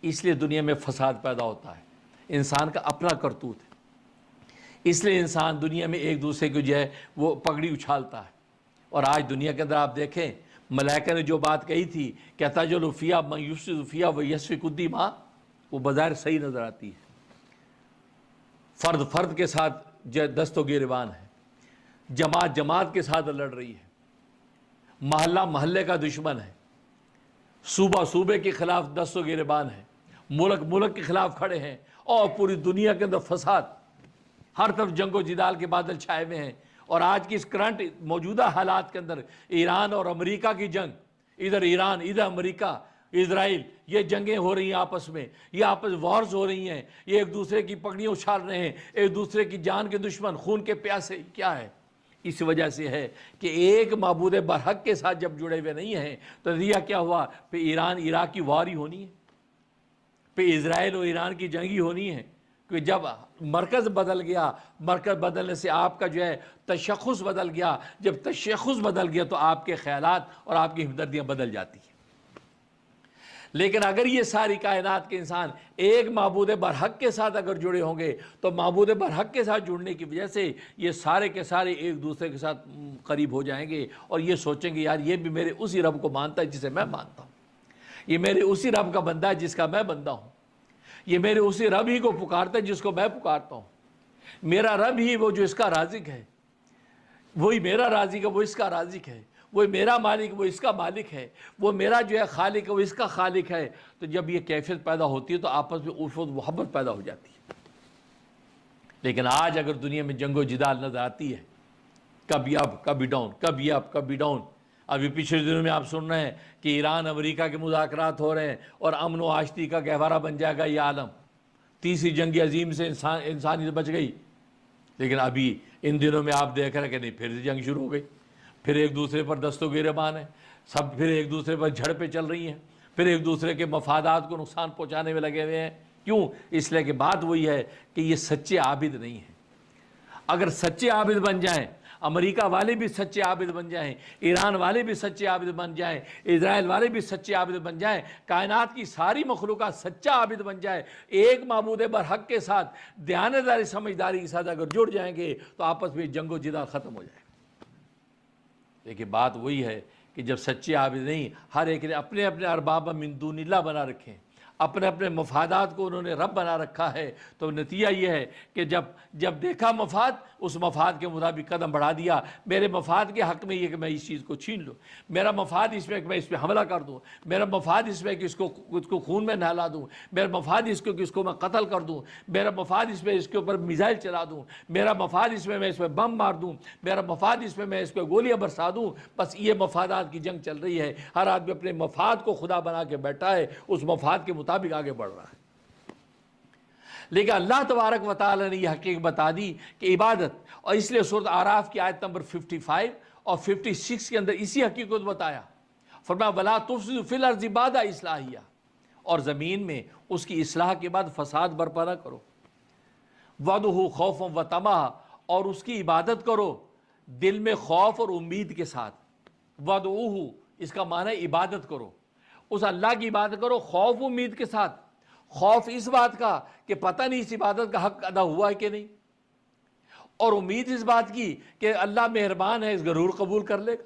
اس لیے دنیا میں فساد پیدا ہوتا ہے، انسان کا اپنا کرتوت ہے، اس لیے انسان دنیا میں ایک دوسرے کو جو ہے وہ پگڑی اچھالتا ہے۔ اور آج دنیا کے اندر آپ دیکھیں ملائکہ نے جو بات کہی تھی کہ تجعل فیہا من یفسد فیہا ویسفک الدماء، وہ بظاہر صحیح نظر آتی ہے، فرد فرد کے ساتھ دست و گریبان ہے، جماعت جماعت کے ساتھ لڑ رہی ہے، محلہ محلے کا دشمن ہے، صوبہ صوبے کے خلاف دست و گریبان ہے، ملک ملک کے خلاف کھڑے ہیں، اور پوری دنیا کے اندر فساد، ہر طرف جنگ و جدال کے بادل چھائے ہوئے ہیں۔ اور آج کی اس کرنٹ موجودہ حالات کے اندر ایران اور امریکہ کی جنگ، ادھر ایران ادھر امریکہ اسرائیل، یہ جنگیں ہو رہی ہیں آپس میں، یہ آپس وارز ہو رہی ہیں، یہ ایک دوسرے کی پگڑیاں اچھال رہے ہیں، ایک دوسرے کی جان کے دشمن، خون کے پیاسے۔ کیا ہے؟ اس وجہ سے ہے کہ ایک معبود برحق کے ساتھ جب جڑے ہوئے نہیں ہیں تو نتیجہ کیا ہوا؟ پہ ایران عراق کی وار ہی ہونی ہے، پہ اسرائیل اور ایران کی جنگی ہونی ہے، کہ جب مرکز بدل گیا، مرکز بدلنے سے آپ کا جو ہے تشخص بدل گیا، جب تشخص بدل گیا تو آپ کے خیالات اور آپ کی ہمدردیاں بدل جاتی ہیں۔ لیکن اگر یہ ساری کائنات کے انسان ایک معبود برحق کے ساتھ اگر جڑے ہوں گے تو معبود برحق کے ساتھ جڑنے کی وجہ سے یہ سارے کے سارے ایک دوسرے کے ساتھ قریب ہو جائیں گے، اور یہ سوچیں گے یار یہ بھی میرے اسی رب کو مانتا ہے جسے میں مانتا ہوں، یہ میرے اسی رب کا بندہ ہے جس کا میں بندہ ہوں، یہ میرے اسی رب ہی کو پکارتا ہے جس کو میں پکارتا ہوں، میرا رب ہی وہ جو اس کا رازق ہے، وہی میرا رازق ہے وہ اس کا رازق ہے، وہ میرا مالک وہ اس کا مالک ہے، وہ میرا جو ہے خالق ہے وہ اس کا خالق ہے۔ تو جب یہ کیفیت پیدا ہوتی ہے تو آپس میں الفت محبت پیدا ہو جاتی ہے۔ لیکن آج اگر دنیا میں جنگ و جدال نظر آتی ہے، کبھی اپ کبھی ڈاؤن، کبھی اپ کبھی ڈاؤن۔ ابھی پچھلے دنوں میں آپ سن رہے ہیں کہ ایران امریکہ کے مذاکرات ہو رہے ہیں اور امن و آشتی کا گہوارہ بن جائے گا یہ عالم، تیسری جنگ عظیم سے انسانیت بچ گئی۔ لیکن ابھی ان دنوں میں آپ دیکھ رہے ہیں کہ نہیں، پھر جنگ شروع ہو گئی، پھر ایک دوسرے پر دست و گریبان ہے، سب پھر ایک دوسرے پر جھڑپیں چل رہی ہیں، پھر ایک دوسرے کے مفادات کو نقصان پہنچانے میں لگے ہوئے ہیں۔ کیوں؟ اس لیے کہ بات وہی ہے کہ یہ سچے عابد نہیں ہیں۔ اگر سچے عابد بن جائیں، امریکہ والے بھی سچے عابد بن جائیں، ایران والے بھی سچے عابد بن جائیں، اسرائیل والے بھی سچے عابد بن جائیں، کائنات کی ساری مخلوقات سچا عابد بن جائے، ایک معبود برحق کے ساتھ دیانتداری سمجھداری کے ساتھ اگر جڑ جائیں گے تو آپس میں جنگ و جدال ختم ہو جائے گا۔ لیکن بات وہی ہے کہ جب سچے عابد نہیں، ہر ایک نے اپنے اپنے ارباب من دون اللہ بنا رکھے ہیں، اپنے اپنے مفادات کو انہوں نے رب بنا رکھا ہے، تو نتیجہ یہ ہے کہ جب دیکھا مفاد، اس مفاد کے مطابق قدم بڑھا دیا۔ میرے مفاد کے حق میں یہ کہ میں اس چیز کو چھین لوں، میرا مفاد اس میں کہ میں اس پہ حملہ کر دوں، میرا مفاد اس میں کہ اس کو خون میں نہلا دوں، میرا مفاد اس کو کہ اس کو میں قتل کر دوں، میرا مفاد اس میں اس کے اوپر میزائل چلا دوں، میرا مفاد اس میں اس پہ بم مار دوں، میرا مفاد اس میں اس پہ گولیاں برسا دوں۔ بس یہ مفادات کی جنگ چل رہی ہے، ہر آدمی اپنے مفاد کو خدا بنا کے بیٹھا ہے، اس مفاد کے مطابق آگے بڑھ رہا ہے۔ لیکن اللہ تبارک و تعالی نے یہ حقیقت بتا دی کہ عبادت، اور اس لیے سورۃ اعراف کی آیت نمبر 55 اور 56 کے اندر اسی حقیقت بتایا۔ فرمایا وَلَا تُفْسِدُوا فِي الْأَرْضِ بَعْدَ إِصْلَاحِهَا، اور زمین میں اس کی اصلاح کے بعد فساد برپا نہ کرو۔ وَادْعُوهُ خَوْفًا وَطَمَعًا، اور اس کی عبادت کرو دل میں خوف اور امید کے ساتھ۔ وَادْعُوهُ اس کا معنی ہے عبادت کرو، اس اللہ کی عبادت کرو خوف امید کے ساتھ۔ خوف اس بات کا کہ پتہ نہیں اس عبادت کا حق ادا ہوا ہے کہ نہیں، اور امید اس بات کی کہ اللہ مہربان ہے، اس ضرور قبول کر لے گا۔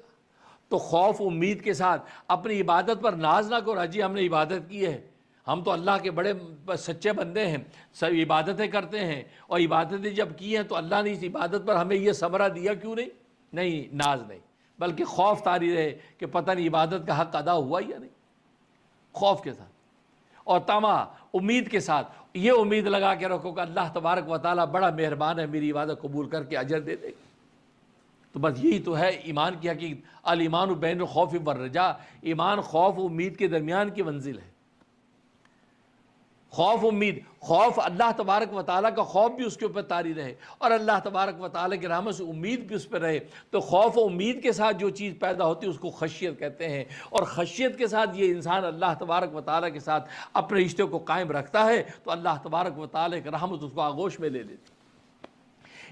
تو خوف امید کے ساتھ اپنی عبادت پر ناز نہ کرو، جی ہم نے عبادت کی ہے، ہم تو اللہ کے بڑے سچے بندے ہیں، سب عبادتیں کرتے ہیں، اور عبادتیں جب کی ہیں تو اللہ نے اس عبادت پر ہمیں یہ ثمرہ دیا کیوں نہیں؟ نہیں، ناز نہیں، بلکہ خوف طاری رہے کہ پتہ نہیں عبادت کا حق ادا ہوا یا نہیں، خوف کے ساتھ۔ اور طمع امید کے ساتھ، یہ امید لگا کے رکھو کہ اللہ تبارک و تعالیٰ بڑا مہربان ہے، میری عبادت قبول کر کے اجر دے دے گا۔ تو بس یہی تو ہے ایمان کی حقیقت۔ الایمان بین الخوف والرجاء، ایمان خوف و امید کے درمیان کی منزل ہے۔ خوف امید، خوف اللہ تبارک و تعالیٰ کا خوف بھی اس کے اوپر طاری رہے، اور اللہ تبارک و تعالیٰ کی رحمت سے امید بھی اس پہ رہے۔ تو خوف و امید کے ساتھ جو چیز پیدا ہوتی ہے اس کو خشیت کہتے ہیں، اور خشیت کے ساتھ یہ انسان اللہ تبارک و تعالیٰ کے ساتھ اپنے رشتے کو قائم رکھتا ہے تو اللہ تبارک و تعالیٰ کی رحمت اس کو آغوش میں لے لیتی۔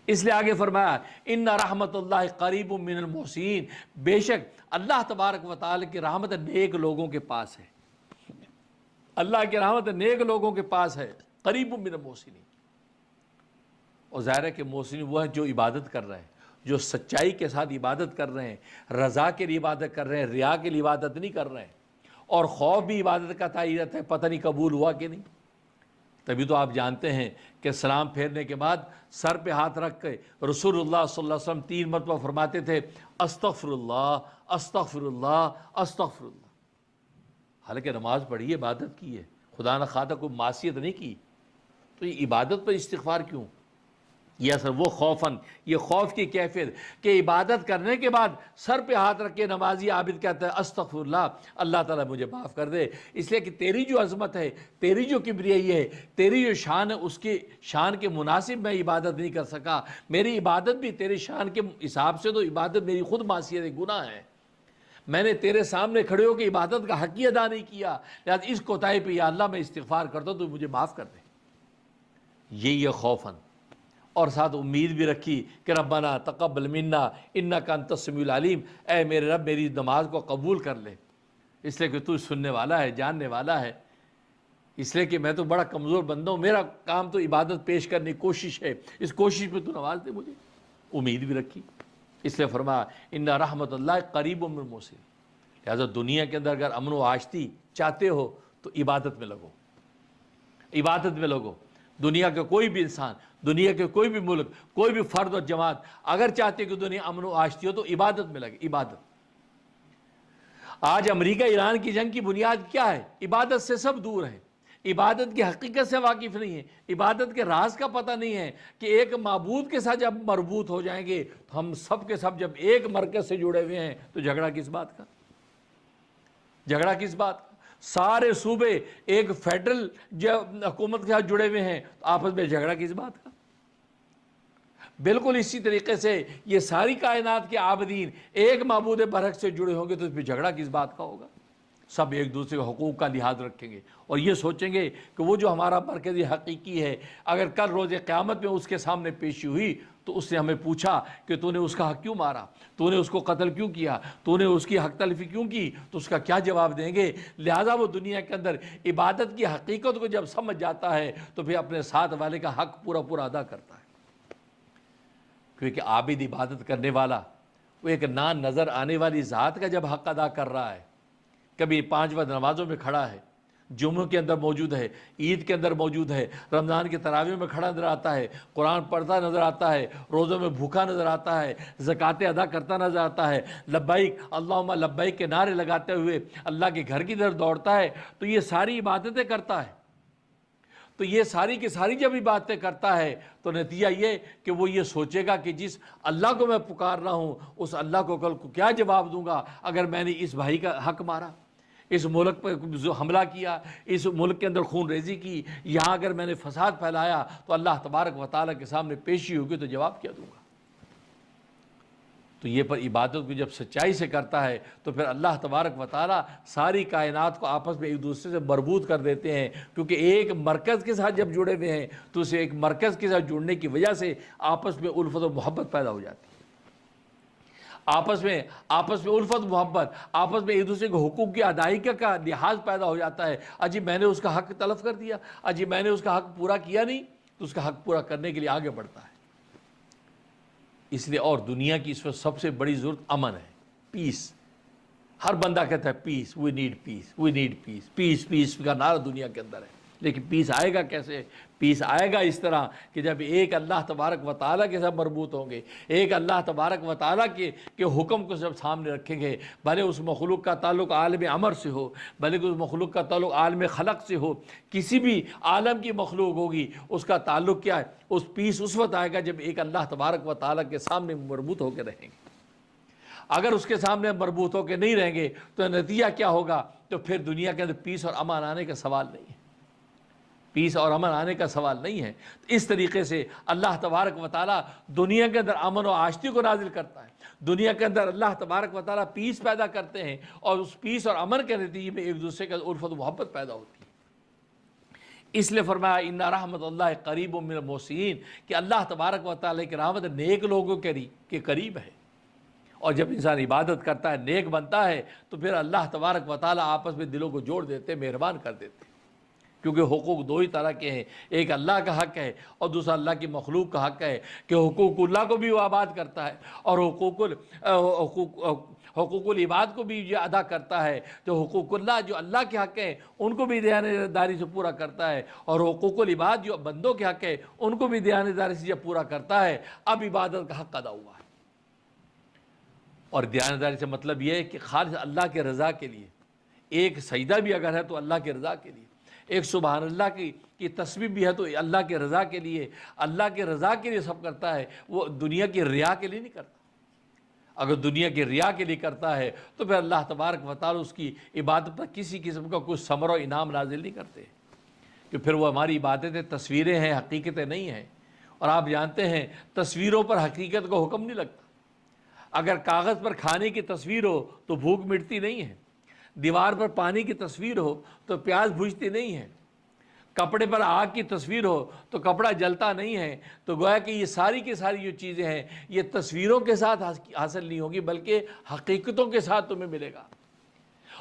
اس لیے آگے فرمایا ان رحمت اللہ قریب من المحسنین، بے شک اللہ تبارک و تعالیٰ کی رحمت نیک لوگوں کے پاس ہے۔ اللہ کی رحمت نیک لوگوں کے پاس ہے، قریب من المحسنین۔ اور ظاہر ہے کہ محسنین وہ ہیں جو عبادت کر رہے ہیں، جو سچائی کے ساتھ عبادت کر رہے ہیں، رضا کے لیے عبادت کر رہے ہیں، ریا کے لیے عبادت نہیں کر رہے ہیں۔ اور خوف بھی عبادت کا تعین ہے، پتہ نہیں قبول ہوا کہ نہیں۔ تبھی تو آپ جانتے ہیں کہ سلام پھیرنے کے بعد سر پہ ہاتھ رکھ کے رسول اللہ صلی اللہ علیہ وسلم 3 مرتبہ فرماتے تھے استغفر اللہ استغفر اللہ استغفر اللہ۔ حالانکہ نماز پڑھی ہے، عبادت کی ہے، خدا نہ خواستہ کوئی معصیت نہیں کی، تو یہ عبادت پر استغفار کیوں؟ یہ اصل وہ خوفاً، یہ خوف کی کیفیت کہ عبادت کرنے کے بعد سر پہ ہاتھ رکھ کے نمازی عابد کہتا ہے استغفر اللہ، اللہ تعالیٰ مجھے معاف کر دے، اس لیے کہ تیری جو عظمت ہے، تیری جو کبریائی ہے، تیری جو شان ہے، اس کی شان کے مناسب میں عبادت نہیں کر سکا۔ میری عبادت بھی تیری شان کے حساب سے تو عبادت میری خود معصیت ہے، گناہ ہے۔ میں نے تیرے سامنے کھڑے ہو کے عبادت کا حق ہی ادا نہیں کیا، لہذا اس کوتاہی پہ یا اللہ میں استغفار کرتا ہوں تو مجھے معاف کر دے۔ یہ خوفاً، اور ساتھ امید بھی رکھی کہ ربنا تقبل منا انک انت السمیع العلیم، اے میرے رب میری نماز کو قبول کر لے، اس لیے کہ تو سننے والا ہے، جاننے والا ہے، اس لیے کہ میں تو بڑا کمزور بندہ ہوں، میرا کام تو عبادت پیش کرنے کی کوشش ہے، اس کوشش پہ تو نواز دے مجھے۔ امید بھی رکھی، اس لیے فرمایا ان رحمت اللہ قریب من المحسنین۔ لہٰذا دنیا کے اندر اگر امن و آشتی چاہتے ہو تو عبادت میں لگو، عبادت میں لگو۔ دنیا کا کوئی بھی انسان، دنیا کے کوئی بھی ملک، کوئی بھی فرد اور جماعت اگر چاہتے کہ دنیا امن و آشتی ہو تو عبادت میں لگے، عبادت۔ آج امریکہ ایران کی جنگ کی بنیاد کیا ہے؟ عبادت سے سب دور ہیں، عبادت کی حقیقت سے واقف نہیں ہے، عبادت کے راز کا پتہ نہیں ہے کہ ایک معبود کے ساتھ جب مربوط ہو جائیں گے، ہم سب کے سب جب ایک مرکز سے جڑے ہوئے ہیں تو جھگڑا کس بات کا؟ جھگڑا کس بات کا؟ سارے صوبے ایک فیڈرل حکومت کے ساتھ جڑے ہوئے ہیں تو آپس میں جھگڑا کس بات کا؟ بالکل اسی طریقے سے یہ ساری کائنات کے عابدین ایک معبود برحق سے جڑے ہوں گے تو اس پہ جھگڑا کس بات کا ہوگا؟ سب ایک دوسرے کے حقوق کا لحاظ رکھیں گے اور یہ سوچیں گے کہ وہ جو ہمارا مرکزی حقیقی ہے، اگر کل روز قیامت میں اس کے سامنے پیشی ہوئی تو اس نے ہمیں پوچھا کہ تو نے اس کا حق کیوں مارا، تو نے اس کو قتل کیوں کیا، تو نے اس کی حق تلفی کیوں کی، تو اس کا کیا جواب دیں گے؟ لہٰذا وہ دنیا کے اندر عبادت کی حقیقت کو جب سمجھ جاتا ہے تو پھر اپنے ساتھ والے کا حق پورا پورا ادا کرتا ہے، کیونکہ عابد عبادت کرنے والا وہ ایک نظر آنے والی ذات کا جب حق ادا کر رہا ہے، کبھی 5 وقت نمازوں میں کھڑا ہے، جمعوں کے اندر موجود ہے، عید کے اندر موجود ہے، رمضان کے تراویح میں کھڑا نظر آتا ہے، قرآن پڑھتا نظر آتا ہے، روزوں میں بھوکا نظر آتا ہے، زکوٰۃ ادا کرتا نظر آتا ہے، لبیک اللہم لبیک کے نعرے لگاتے ہوئے اللہ کے گھر کی طرف دوڑتا ہے، تو یہ ساری عبادتیں کرتا ہے۔ تو یہ ساری کی ساری جب عبادتیں کرتا ہے تو نتیجہ یہ کہ وہ یہ سوچے گا کہ جس اللہ کو میں پکار رہا ہوں اس اللہ کو کل کو کیا جواب دوں گا اگر میں نے اس بھائی کا حق مارا، اس ملک پر جو حملہ کیا، اس ملک کے اندر خون ریزی کی، یہاں اگر میں نے فساد پھیلایا تو اللہ تبارک و تعالیٰ کے سامنے پیشی ہوگی تو جواب کیا دوں گا؟ تو یہ پر عبادت کو جب سچائی سے کرتا ہے تو پھر اللہ تبارک و تعالیٰ ساری کائنات کو آپس میں ایک دوسرے سے مربوط کر دیتے ہیں، کیونکہ ایک مرکز کے ساتھ جب جڑے ہوئے ہیں تو اسے ایک مرکز کے ساتھ جڑنے کی وجہ سے آپس میں الفت و محبت پیدا ہو جاتی ہے، آپس میں الفت محبت، آپس میں ایک دوسرے کے حقوق کی ادائیگی کا لحاظ پیدا ہو جاتا ہے۔ اجی میں نے اس کا حق تلف کر دیا، اجی میں نے اس کا حق پورا کیا نہیں، تو اس کا حق پورا کرنے کے لیے آگے بڑھتا ہے۔ اس لیے اور دنیا کی اس وقت سب سے بڑی ضرورت امن ہے، پیس۔ ہر بندہ کہتا ہے پیس، we need piece, we need پیس، پیس پیس کا نعرہ دنیا کے اندر ہے، لیکن پیس آئے گا کیسے؟ پیس آئے گا اس طرح کہ جب ایک اللہ تبارک و تعالیٰ کے ساتھ مربوط ہوں گے، ایک اللہ تبارک و تعالیٰ کے حکم کو جب سامنے رکھیں گے، بھلے اس مخلوق کا تعلق عالم امر سے ہو، بھلے اس مخلوق کا تعلق عالم خلق سے ہو، کسی بھی عالم کی مخلوق ہوگی اس کا تعلق کیا ہے؟ اس پیس اس وقت آئے گا جب ایک اللہ تبارک و تعالیٰ کے سامنے مربوط ہو کے رہیں گے۔ اگر اس کے سامنے مربوط ہو کے نہیں رہیں گے تو نتیجہ کیا ہوگا؟ تو پھر دنیا کے اندر پیس اور امن آنے کا سوال نہیں ہے، پیس اور امن آنے کا سوال نہیں ہے۔ اس طریقے سے اللہ تبارک و تعالیٰ دنیا کے اندر امن و آشتی کو نازل کرتا ہے، دنیا کے اندر اللہ تبارک و تعالیٰ پیس پیدا کرتے ہیں اور اس پیس اور امن کے نتیجے میں ایک دوسرے کا الفت و محبت پیدا ہوتی ہے۔ اس لیے فرمایا ان رحمت اللہ قریب من المحسنین کہ اللہ تبارک و تعالیٰ کی رحمت نیک لوگوں کے قریب ہے، اور جب انسان عبادت کرتا ہے، نیک بنتا ہے، تو پھر اللہ تبارک و تعالیٰ آپس میں دلوں کو جوڑ دیتے، مہربان کر دیتے۔ کیونکہ حقوق دو ہی طرح کے ہیں، ایک اللہ کا حق ہے اور دوسرا اللہ کی مخلوق کا حق ہے کہ حقوق اللہ کو بھی وہ آباد کرتا ہے اور حقوق العباد کو بھی یہ ادا کرتا ہے۔ جو حقوق اللہ جو اللہ کے حق ہیں ان کو بھی دیانتداری سے پورا کرتا ہے، اور حقوق العباد جو بندوں کے حق ہے ان کو بھی دیانتداری سے جب پورا کرتا ہے، اب عبادت کا حق ادا ہوا ہے۔ اور دیانتداری سے مطلب یہ ہے کہ خالص اللہ کے رضا کے لیے، ایک سجدہ بھی اگر ہے تو اللہ کے رضا کے لیے، ایک سبحان اللہ کی تسبیح بھی ہے تو اللہ کے رضا کے لیے، اللہ کے رضا کے لیے سب کرتا ہے، وہ دنیا کی ریا کے لیے نہیں کرتا۔ اگر دنیا کی ریا کے لیے کرتا ہے تو پھر اللہ تبارک و تعالی اس کی عبادت پر کسی قسم کا کوئی ثمر و انعام نازل نہیں کرتے، کہ پھر وہ ہماری عبادتیں تصویریں ہیں، حقیقتیں نہیں ہیں۔ اور آپ جانتے ہیں تصویروں پر حقیقت کا حکم نہیں لگتا۔ اگر کاغذ پر کھانے کی تصویر ہو تو بھوک مٹتی نہیں ہے، دیوار پر پانی کی تصویر ہو تو پیاس بجھتی نہیں ہے، کپڑے پر آگ کی تصویر ہو تو کپڑا جلتا نہیں ہے۔ تو گویا کہ یہ ساری کی ساری جو چیزیں ہیں یہ تصویروں کے ساتھ حاصل نہیں ہوگی بلکہ حقیقتوں کے ساتھ تمہیں ملے گا۔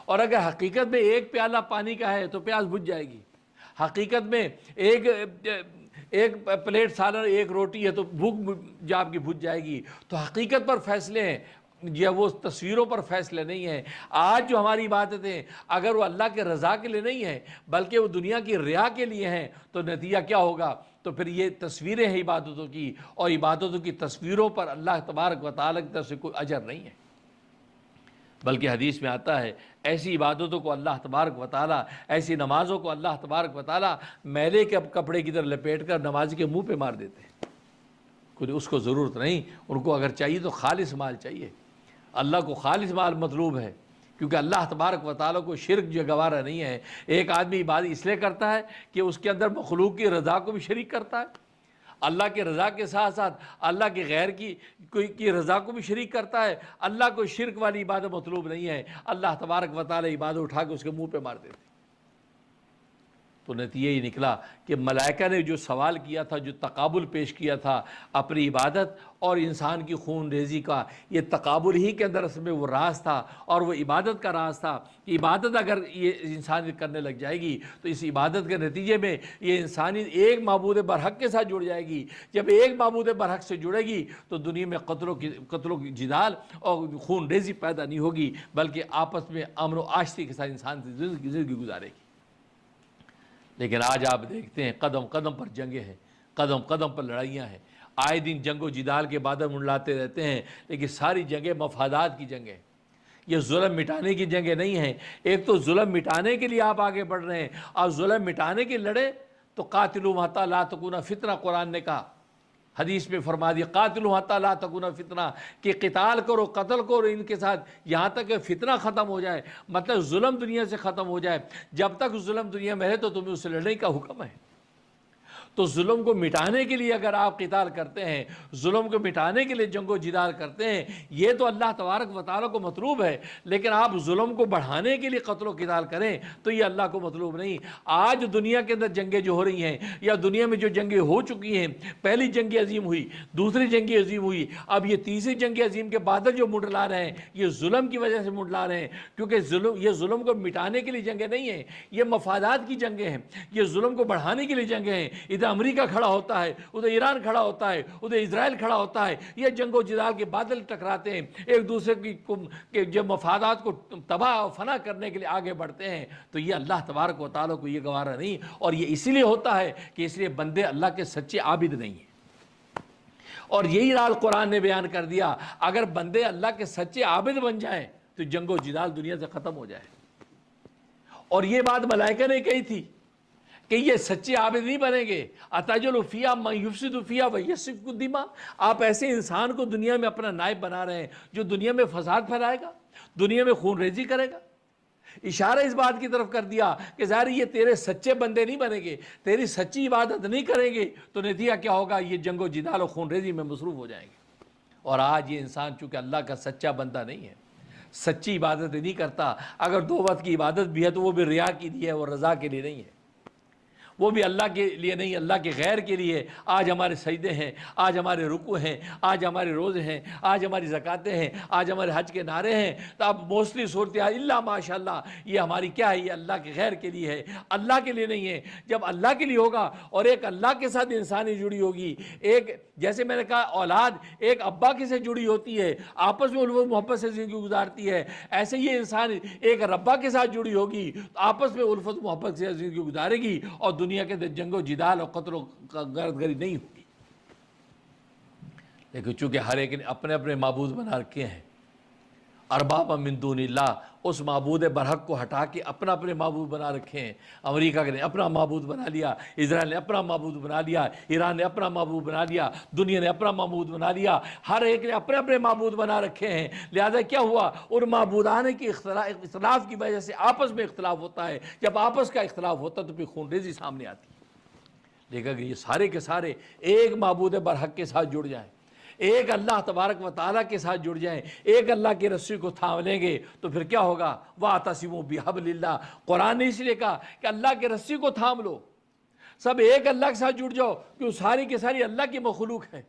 اور اگر حقیقت میں ایک پیالہ پانی کا ہے تو پیاس بجھ جائے گی، حقیقت میں ایک پلیٹ سالن ایک روٹی ہے تو بھوک جو آپ کی بجھ جائے گی۔ تو حقیقت پر فیصلے ہیں، یہ وہ تصویروں پر فیصلے نہیں ہیں۔ آج جو ہماری عبادتیں اگر وہ اللہ کے رضا کے لیے نہیں ہیں بلکہ وہ دنیا کی ریا کے لیے ہیں تو نتیجہ کیا ہوگا؟ تو پھر یہ تصویریں ہیں عبادتوں کی، اور عبادتوں کی تصویروں پر اللہ تبارک و تعالیٰ کی طرف سے کوئی اجر نہیں ہے۔ بلکہ حدیث میں آتا ہے ایسی عبادتوں کو اللہ تبارک و تعالیٰ، ایسی نمازوں کو اللہ تبارک و تعالیٰ میلے کے کپڑے کی طرح لپیٹ کر نمازی کے منہ پہ مار دیتے ہیں۔ کوئی اس کو ضرورت نہیں، ان کو اگر چاہیے تو خالص مال چاہیے۔ اللہ کو خالص مال مطلوب ہے، کیونکہ اللہ تبارک و تعالیٰ کو شرک جو گوارا نہیں ہے۔ ایک آدمی عبادت اس لیے کرتا ہے کہ اس کے اندر مخلوق کی رضا کو بھی شریک کرتا ہے، اللہ کے رضا کے ساتھ ساتھ اللہ کے غیر کی رضا کو بھی شریک کرتا ہے۔ اللہ کو شرک والی عبادت مطلوب نہیں ہے، اللہ تبارک و تعالیٰ عبادت اٹھا کے اس کے منہ پہ مار دیتے۔ تو نتیجہ یہ نکلا کہ ملائکہ نے جو سوال کیا تھا، جو تقابل پیش کیا تھا اپنی عبادت اور انسان کی خون ریزی کا، یہ تقابل ہی کے اندر اصل میں وہ راز تھا، اور وہ عبادت کا راز تھا کہ عبادت اگر یہ انسان کرنے لگ جائے گی تو اس عبادت کے نتیجے میں یہ انسانی ایک معبود برحق کے ساتھ جڑ جائے گی۔ جب ایک معبود برحق سے جڑے گی تو دنیا میں قتلوں کی جدال اور خون ریزی پیدا نہیں ہوگی، بلکہ آپس میں امن و آشتی کے ساتھ انسان زندگی گزارے گی۔ لیکن آج آپ دیکھتے ہیں قدم قدم پر جنگیں ہیں، قدم قدم پر لڑائیاں ہیں، آئے دن جنگ و جدال کے بادل منڈلاتے رہتے ہیں، لیکن ساری جنگیں مفادات کی جنگیں، یہ ظلم مٹانے کی جنگیں نہیں ہیں۔ ایک تو ظلم مٹانے کے لیے آپ آگے بڑھ رہے ہیں، اور ظلم مٹانے کے لڑے تو قاتلوا حتی لا تکون فتنہ، قرآن نے کہا، حدیث میں فرما دیا قاتلوا حتی لا تکون فتنہ، کہ قتال کرو، قتل کرو ان کے ساتھ یہاں تک کہ فتنہ ختم ہو جائے، مطلب ظلم دنیا سے ختم ہو جائے۔ جب تک ظلم دنیا میں ہے تو تمہیں اس سے لڑنے کا حکم ہے۔ تو ظلم کو مٹانے کے لیے اگر آپ قتال کرتے ہیں، ظلم کو مٹانے کے لیے جنگ و جدال کرتے ہیں، یہ تو اللہ تبارک و تعالیٰ کو مطلوب ہے، لیکن آپ ظلم کو بڑھانے کے لیے قتل و قتال کریں تو یہ اللہ کو مطلوب نہیں۔ آج دنیا کے اندر جنگیں جو ہو رہی ہیں، یا دنیا میں جو جنگیں ہو چکی ہیں، پہلی جنگ عظیم ہوئی، دوسری جنگ عظیم ہوئی، اب یہ تیسری جنگ عظیم کے بادل جو منڈلا رہے ہیں یہ ظلم کی وجہ سے منڈلا رہے ہیں، کیونکہ یہ ظلم کو مٹانے کے لیے جنگیں نہیں ہیں، یہ مفادات کی جنگیں ہیں، یہ ظلم کو بڑھانے کے لیے جنگیں ہیں۔ ادھر امریکہ کھڑا ہوتا ہے، ادھر ایران کھڑا ہوتا ہے، ادھر اسرائیل کھڑا ہوتا ہے، یہ جنگ و جدال کے بادل ٹکراتے ہیں، ایک دوسرے کی جب مفادات کو تباہ و فنا کرنے کے لیے آگے بڑھتے ہیں، تو یہ اللہ تبارک و تعالیٰ کو یہ گوارا نہیں۔ اور یہ اسی لیے ہوتا ہے کہ اس لیے بندے اللہ کے سچے عابد نہیں ہیں، اور یہی راز قرآن نے بیان کر دیا، اگر بندے اللہ کے سچے عابد بن جائیں تو جنگ و جدال دنیا سے ختم ہو جائے۔ اور یہ بات ملائکہ نے کہی تھی کہ یہ سچے عابد نہیں بنیں گے، اتجعل فیہا من یفسد فیہا ویسفک الدماء، آپ ایسے انسان کو دنیا میں اپنا نائب بنا رہے ہیں جو دنیا میں فساد پھیلائے گا، دنیا میں خون ریزی کرے گا۔ اشارہ اس بات کی طرف کر دیا کہ ظاہر یہ تیرے سچے بندے نہیں بنیں گے، تیری سچی عبادت نہیں کریں گے، تو نتیجہ کیا ہوگا؟ یہ جنگ و جدال و خون ریزی میں مصروف ہو جائیں گے۔ اور آج یہ انسان چونکہ اللہ کا سچا بندہ نہیں ہے، سچی عبادت نہیں کرتا، اگر دو وقت کی عبادت بھی ہے تو وہ بھی ریا کی دی ہے، وہ رضا کے لیے نہیں ہے، وہ بھی اللہ کے لیے نہیں، اللہ کے غیر کے لیے آج ہمارے سجدے ہیں، آج ہمارے رکوع ہیں، آج ہمارے روزے ہیں، آج ہماری زکاتیں ہیں، آج ہمارے حج کے نعرے ہیں۔ تو اب موسٹلی صورتحال اللہ ماشاء اللہ یہ ہماری کیا ہے، یہ اللہ کے غیر کے لیے ہے، اللہ کے لیے نہیں ہے۔ جب اللہ کے لیے ہوگا اور ایک اللہ کے ساتھ انسانی جڑی ہوگی، ایک جیسے میں نے کہا اولاد ایک ابا کے سے جڑی ہوتی ہے، آپس میں الفت محبت سے زندگی گزارتی ہے، ایسے یہ انسان ایک ربا کے ساتھ جڑی ہوگی تو آپس میں الفت محبت سے زندگی گزارے گی اور دنیا کے اندر جنگ و جدال اور قتل و غارت گری نہیں ہوگی۔ لیکن چونکہ ہر ایک نے اپنے اپنے معبود بنا رکھے ہیں، ارباب من دون اللہ، اس معبود برحق کو ہٹا کے اپنا اپنے معبود بنا رکھے ہیں۔ امریکہ نے اپنا معبود بنا لیا، اسرائیل نے اپنا معبود بنا لیا، ایران نے اپنا معبود بنا لیا، دنیا نے اپنا معبود بنا لیا، ہر ایک نے اپنے اپنے معبود بنا رکھے ہیں۔ لہذا کیا ہوا، ان معبودان کی اختلاف کی وجہ سے آپس میں اختلاف ہوتا ہے۔ جب آپس کا اختلاف ہوتا ہے تو پھر خون ریزی سامنے آتی ہے۔ لیکن یہ سارے کے سارے ایک معبود برحق کے ساتھ جڑ جائیں، ایک اللہ تبارک و تعالیٰ کے ساتھ جڑ جائیں، ایک اللہ کی رسی کو تھام لیں گے تو پھر کیا ہوگا، وَاعْتَصِمُوا بِحَبْلِ اللَّهِ۔ قرآن نے اس لیے کہا کہ اللہ کی رسی کو تھام لو، سب ایک اللہ کے ساتھ جڑ جاؤ، کیوں ساری کی ساری اللہ کی مخلوق ہے۔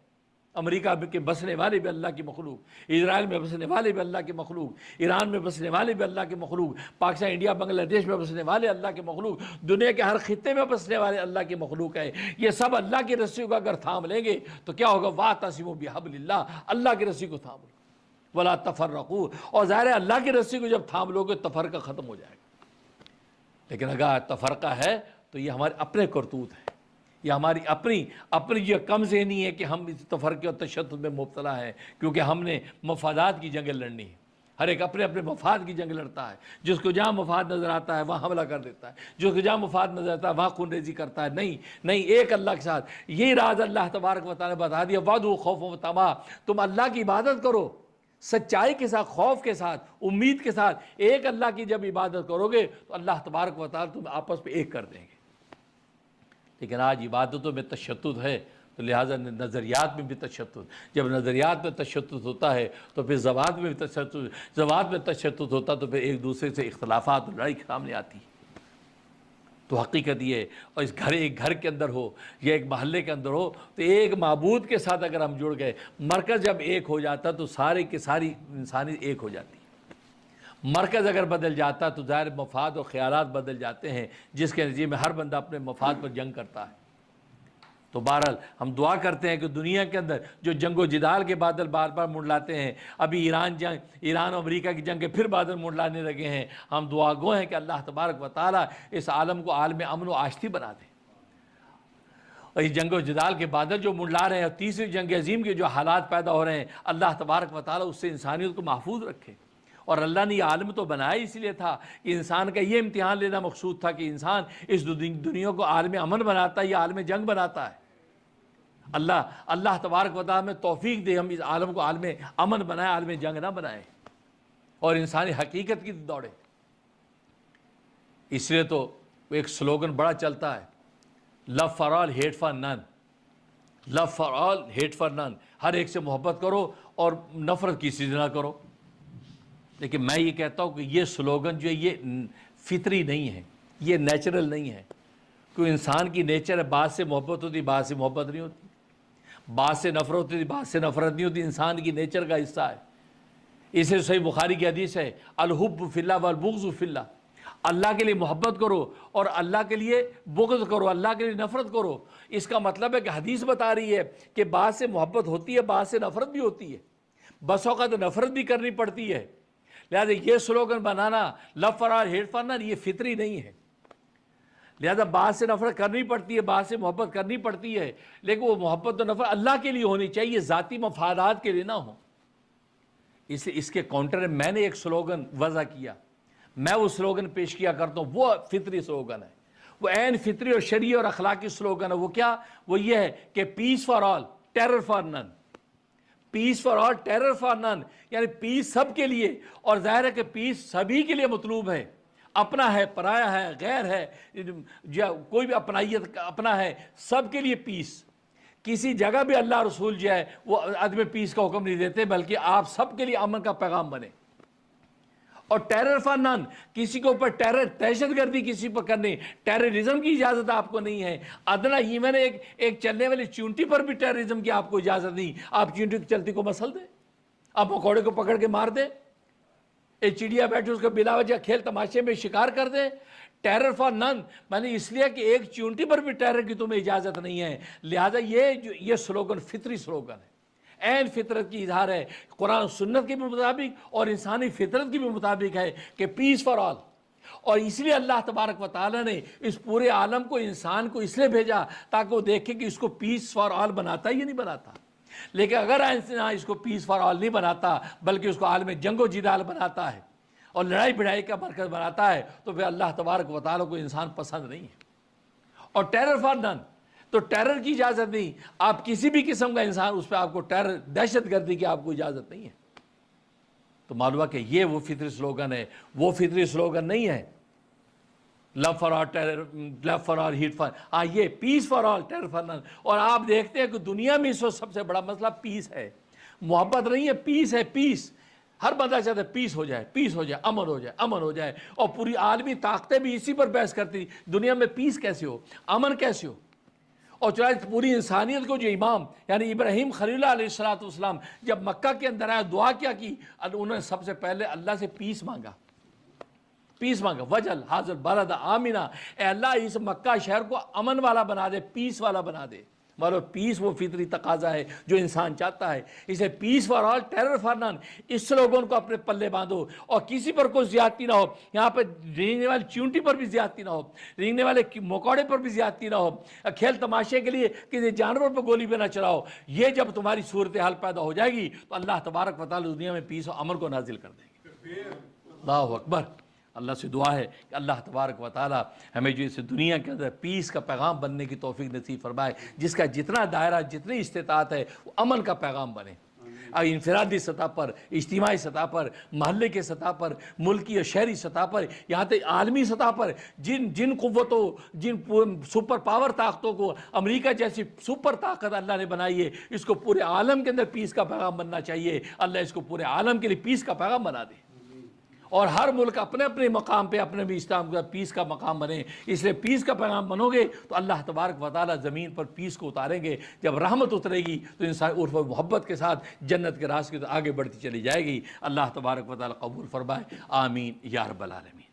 امریکہ کے بسنے والے بھی اللہ کی مخلوق، اسرائیل میں بسنے والے بھی اللہ کے مخلوق، ایران میں بسنے والے بھی اللہ کے مخلوق، پاکستان، انڈیا، بنگلہ دیش میں بسنے والے اللہ کے مخلوق، دنیا کے ہر خطے میں بسنے والے اللہ کے مخلوق ہے۔ یہ سب اللہ کی رسی کو اگر تھام لیں گے تو کیا ہوگا، وَاعْتَصِمُوا بِحَبْلِ اللَّهِ، اللہ کی رسی کو تھام لو، وَلَا تَفَرَّقُوا، اور ظاہر ہے اللہ کی رسی کو جب تھام لو گے تفرقہ ختم ہو جائے گا۔ لیکن اگر تفرقہ ہے تو یہ ہمارے اپنے کرتوت ہے، یہ ہماری اپنی یہ کم ذہنی ہے کہ ہم اس تفرقے اور تشدد میں مبتلا ہیں، کیونکہ ہم نے مفادات کی جنگیں لڑنی ہے۔ ہر ایک اپنے اپنے مفاد کی جنگ لڑتا ہے، جس کو جہاں مفاد نظر آتا ہے وہاں حملہ کر دیتا ہے، جس کو جہاں مفاد نظر آتا ہے وہاں خون ریزی کرتا ہے۔ نہیں، ایک اللہ کے ساتھ، یہی راز اللہ تبارک و تعالیٰ نے بتا دیا، وَعْدُوا خَوْفًا وَطَمَعًا، تم اللہ کی عبادت کرو سچائی کے ساتھ، خوف کے ساتھ، امید کے ساتھ۔ ایک اللہ کی جب عبادت کرو گے تو اللہ تبارک و تعالیٰ تم آپس میں ایک کر دیں گے۔ لیکن آج عبادتوں میں تشدد ہے تو لہٰذا نظریات میں بھی تشدد، جب نظریات میں تشدد ہوتا ہے تو پھر زبان میں بھی تشدد ہوتا تو پھر ایک دوسرے سے اختلافات اور لڑائی سامنے آتی ہے۔ تو حقیقت یہ ہے، اور اس ایک گھر کے اندر ہو یا ایک محلے کے اندر ہو تو ایک معبود کے ساتھ اگر ہم جڑ گئے، مرکز جب ایک ہو جاتا تو سارے کی ساری انسانی ایک ہو جاتی ہے۔ مرکز اگر بدل جاتا تو ظاہر مفاد اور خیالات بدل جاتے ہیں، جس کے نتیجے میں ہر بندہ اپنے مفاد پر جنگ کرتا ہے۔ تو بہرحال ہم دعا کرتے ہیں کہ دنیا کے اندر جو جنگ و جدال کے بادل بار بار منڈلاتے ہیں، ابھی ایران اور امریکہ کی جنگ کے پھر بادل منڈلانے لگے ہیں، ہم دعا گو ہیں کہ اللہ تبارک و تعالیٰ اس عالم کو عالم امن و آشتی بنا دے۔ اور یہ جنگ و جدال کے بادل جو منڈلا رہے ہیں اور تیسری جنگ عظیم کے جو حالات پیدا ہو رہے ہیں، اللہ تبارک و تعالیٰ اس سے انسانیت کو محفوظ رکھے۔ اور اللہ نے یہ عالم تو بنایا اس لیے تھا کہ انسان کا یہ امتحان لینا مقصود تھا کہ انسان اس دنیا کو عالم امن بناتا ہے یا عالم جنگ بناتا ہے۔ اللہ تبارک و تعالیٰ میں توفیق دے ہم اس عالم کو عالم امن بنائیں، عالم جنگ نہ بنائیں اور انسانی حقیقت کی دوڑے۔ اس لیے تو ایک سلوگن بڑا چلتا ہے، love for all hate for none, love for all hate for none, ہر ایک سے محبت کرو اور نفرت کسی سے نہ کرو۔ لیکن میں یہ کہتا ہوں کہ یہ سلوگن جو ہے یہ فطری نہیں ہے، یہ نیچرل نہیں ہے، کیونکہ انسان کی نیچر ہے، بعض سے محبت ہوتی، بعض سے محبت نہیں ہوتی، بعض سے نفرت ہوتی، بعض سے نفرت نہیں ہوتی، انسان کی نیچر کا حصہ ہے۔ اسے صحیح بخاری کی حدیث ہے، الحب فی اللہ والبغض فی اللہ، اللہ کے لیے محبت کرو اور اللہ کے لیے بغض کرو، اللہ کے لیے نفرت کرو۔ اس کا مطلب ہے کہ حدیث بتا رہی ہے کہ بعض سے محبت ہوتی ہے، بعض سے نفرت بھی ہوتی ہے، بس اوقات نفرت بھی کرنی پڑتی ہے۔ لہذا یہ سلوگن بنانا love for all hate for none یہ فطری نہیں ہے۔ لہذا بعض سے نفرت کرنی پڑتی ہے، بعض سے محبت کرنی پڑتی ہے، لیکن وہ محبت و نفرت اللہ کے لیے ہونی چاہیے، ذاتی مفادات کے لیے نہ ہو۔ اس کے کاؤنٹر میں نے ایک سلوگن وضع کیا، میں وہ سلوگن پیش کیا کرتا ہوں، وہ فطری سلوگن ہے، وہ عین فطری اور شرعی اور اخلاقی سلوگن ہے۔ وہ کیا؟ وہ یہ ہے کہ پیس فار آل ٹیرر فار نن، پیس فار آل ٹیرر فار نن، یعنی پیس سب کے لیے، اور ظاہر ہے کہ پیس سبھی کے لیے مطلوب ہے، اپنا ہے، پرایا ہے، غیر ہے، کوئی بھی اپنائیت اپنا ہے، سب کے لیے پیس۔ کسی جگہ بھی اللہ رسول جو ہے وہ عدم پیس کا حکم نہیں دیتے، بلکہ آپ سب کے لیے امن کا پیغام بنے۔ اور ٹیرر فار نان، کسی کے اوپر ٹیرر، دہشت گردی کسی پر کرنے، ٹیررزم کی اجازت آپ کو نہیں ہے. ادنا ایون ایک چلنے والی چونٹی پر بھی ٹیررزم کی آپ کو اجازت نہیں. آپ چونٹی کی چلتی کو مسل دیں، آپ مکوڑے کو پکڑ کے مار دیں، ایک چڑیا بیٹھے اس کو بلا وجہ کھیل تماشے میں شکار کر دیں. ٹیرر فار نن میں نے اس لیے کہ ایک چونٹی پر بھی ٹیرر کی تمہیں اجازت نہیں ہے. لہذا یہ سلوگن فطری سلوگن ہے، عین فطرت کی اظہار ہے، قرآن سنت کے بھی مطابق اور انسانی فطرت کے بھی مطابق ہے کہ پیس فار آل. اور اس لیے اللہ تبارک و تعالیٰ نے اس پورے عالم کو، انسان کو اس لیے بھیجا تاکہ وہ دیکھے کہ اس کو پیس فار آل بناتا ہے یا نہیں بناتا. لیکن اگر انسان اس کو پیس فار آل نہیں بناتا بلکہ اس کو عالم جنگ و جدال بناتا ہے اور لڑائی بڑھائی کا مرکز بناتا ہے تو پھر اللہ تبارک و تعالیٰ کو انسان پسند نہیں ہے. اور ٹیرر فار نن، تو ٹیرر کی اجازت نہیں. آپ کسی بھی قسم کا انسان، اس پہ آپ کو ٹیرر، دہشت گردی کی آپ کو اجازت نہیں ہے. تو معلوم ہے کہ یہ وہ فطری سلوگن ہے، وہ فطری سلوگن نہیں ہے love for all terror, love for all hate for, ہاں یہ peace for all terror for none. اور آپ دیکھتے ہیں کہ دنیا میں اس وقت سب سے بڑا مسئلہ پیس ہے، محبت نہیں ہے، پیس ہے. پیس ہر بندہ چاہتا ہے پیس ہو جائے، پیس ہو جائے، امن ہو جائے، امن ہو جائے. اور پوری عالمی طاقتیں بھی اسی پر بحث کرتی، دنیا میں پیس کیسے ہو، امن کیسے ہو. اور چنانچہ پوری انسانیت کو جو امام یعنی ابراہیم خلیل اللہ علیہ السلام جب مکہ کے اندر آیا، دعا کیا کی، انہوں نے سب سے پہلے اللہ سے پیس مانگا. پیس مانگا، وجل حاضر بلد آمینہ، اے اللہ اس مکہ شہر کو امن والا بنا دے، پیس والا بنا دے. مارو پیس وہ فطری تقاضا ہے جو انسان چاہتا ہے. اسے پیس فار آل ٹیرر فار نن، اس لوگوں کو اپنے پلے باندھو اور کسی پر کوئی زیادتی نہ ہو. یہاں پہ رینگنے والی چونٹی پر بھی زیادتی نہ ہو، رینگنے والے مکوڑے پر بھی زیادتی نہ ہو، کھیل تماشے کے لیے کسی جانور پر گولی بھی نہ چلاؤ. یہ جب تمہاری صورتحال پیدا ہو جائے گی تو اللہ تبارک و تعالی دنیا میں پیس و امن کو نازل کر دیں گے. اللہ اکبر. اللہ سے دعا ہے کہ اللہ تبارک و تعالی ہمیں جو اس دنیا کے اندر پیس کا پیغام بننے کی توفیق نصیب فرمائے، جس کا جتنا دائرہ، جتنی استطاعت ہے وہ امن کا پیغام بنے. اور انفرادی سطح پر، اجتماعی سطح پر، محلے کے سطح پر، ملکی اور شہری سطح پر، یہاں تک عالمی سطح پر جن قوتوں، جن سپر پاور طاقتوں کو امریکہ جیسی سپر طاقت اللہ نے بنائی ہے، اس کو پورے عالم کے اندر پیس کا پیغام بننا چاہیے. اللہ اس کو پورے عالم کے لیے پیس کا پیغام بنا دے اور ہر ملک اپنے اپنے مقام پہ اپنے بھی اسلام کا پیس کا مقام بنے. اس لیے پیس کا پیغام بنو گے تو اللہ تبارک و تعالیٰ زمین پر پیس کو اتاریں گے. جب رحمت اترے گی تو انسان عرف و محبت کے ساتھ جنت کے راستے آگے بڑھتی چلی جائے گی. اللہ تبارک و تعالیٰ قبول فرمائے. آمین یا رب العالمین.